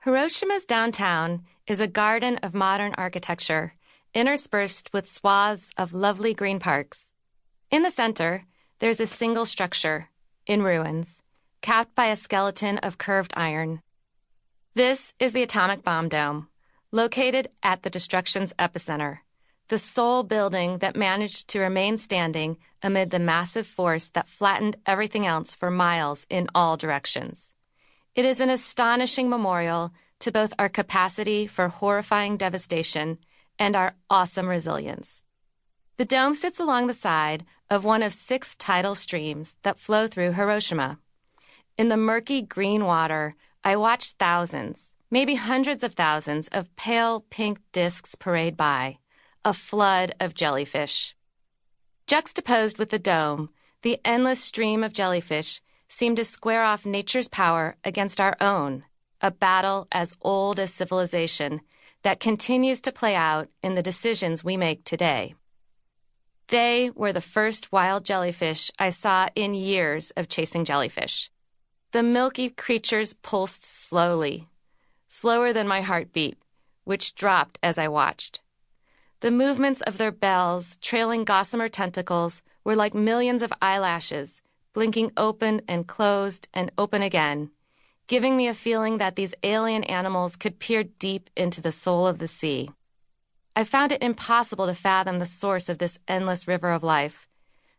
Hiroshima's downtown is a garden of modern architecture, interspersed with swaths of lovely green parks. In the center, there's a single structure, in ruins, capped by a skeleton of curved iron. This is the atomic bomb dome, located at the destruction's epicenter, the sole building that managed to remain standing amid the massive force that flattened everything else for miles in all directions. It is an astonishing memorial to both our capacity for horrifying devastation and our awesome resilience. The dome sits along the side of one of 6 tidal streams that flow through Hiroshima. In the murky green water, I watched thousands, maybe hundreds of thousands of pale pink discs parade by, a flood of jellyfish. Juxtaposed with the dome, the endless stream of jellyfish seemed to square off nature's power against our own, a battle as old as civilization that continues to play out in the decisions we make today. They were the first wild jellyfish I saw in years of chasing jellyfish. The milky creatures pulsed slowly, slower than my heartbeat, which dropped as I watched. The movements of their bells, trailing gossamer tentacles, were like millions of eyelashes, blinking open and closed and open again, giving me a feeling that these alien animals could peer deep into the soul of the sea. I found it impossible to fathom the source of this endless river of life.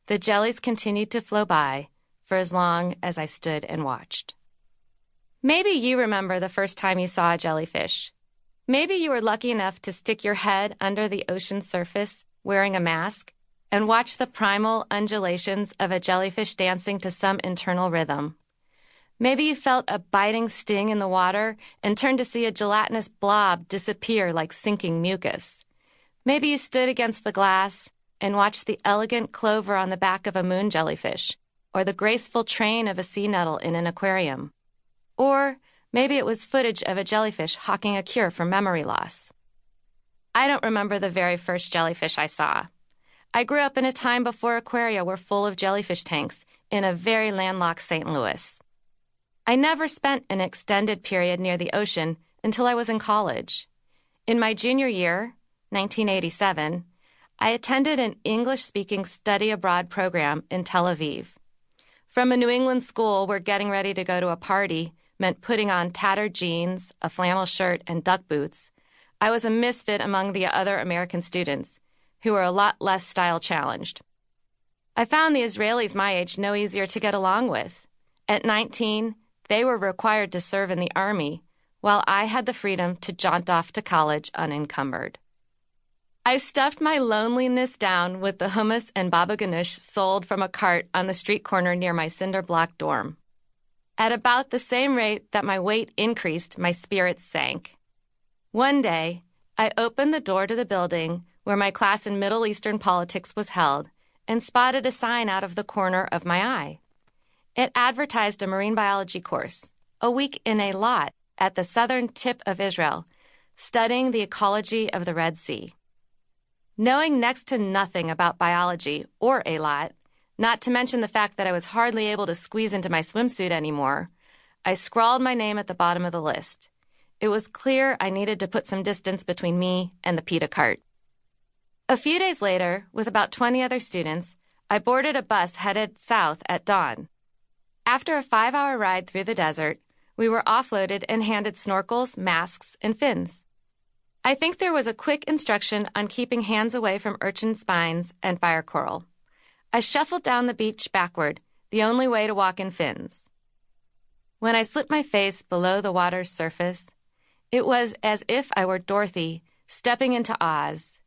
The jellies continued to flow by for as long as I stood and watched. Maybe you remember the first time you saw a jellyfish. Maybe you were lucky enough to stick your head under the ocean's surface wearing a mask and watch the primal undulations of a jellyfish dancing to some internal rhythm. Maybe you felt a biting sting in the water and turned to see a gelatinous blob disappear like sinking mucus. Maybe you stood against the glass and watched the elegant clover on the back of a moon jellyfish, or the graceful train of a sea nettle in an aquarium. Or maybe it was footage of a jellyfish hawking a cure for memory loss. I don't remember the very first jellyfish I saw. I grew up in a time before aquaria were full of jellyfish tanks in a very landlocked St. Louis. I never spent an extended period near the ocean until I was in college. In my junior year, 1987, I attended an English-speaking study abroad program in Tel Aviv. From a New England school where getting ready to go to a party meant putting on tattered jeans, a flannel shirt, and duck boots, I was a misfit among the other American students, who were a lot less style-challenged. I found the Israelis my age no easier to get along with. At 19, they were required to serve in the army, while I had the freedom to jaunt off to college unencumbered. I stuffed my loneliness down with the hummus and baba ganoush sold from a cart on the street corner near my cinder block dorm. At about the same rate that my weight increased, my spirits sank. One day, I opened the door to the building where my class in Middle Eastern politics was held and spotted a sign out of the corner of my eye. It advertised a marine biology course, a week in a lot at the southern tip of Israel, studying the ecology of the Red Sea. Knowing next to nothing about biology or a lot, not to mention the fact that I was hardly able to squeeze into my swimsuit anymore, I scrawled my name at the bottom of the list. It was clear I needed to put some distance between me and the pita cart. A few days later, with about 20 other students, I boarded a bus headed south at dawn. After a 5-hour ride through the desert, we were offloaded and handed snorkels, masks, and fins. I think there was a quick instruction on keeping hands away from urchin spines and fire coral. I shuffled down the beach backward, the only way to walk in fins. When I slipped my face below the water's surface, it was as if I were Dorothy stepping into Oz.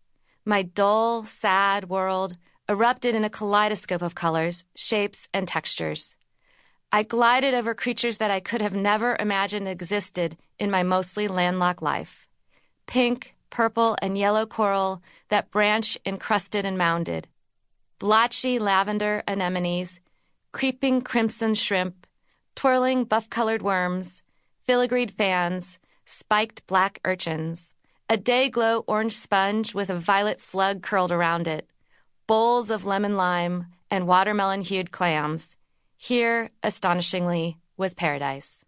My dull, sad world erupted in a kaleidoscope of colors, shapes, and textures. I glided over creatures that I could have never imagined existed in my mostly landlocked life. Pink, purple, and yellow coral that branch encrusted and mounded. Blotchy lavender anemones, creeping crimson shrimp, twirling buff-colored worms, filigreed fans, spiked black urchins, a day-glow orange sponge with a violet slug curled around it, bowls of lemon lime, and watermelon-hued clams. Here, astonishingly, was paradise.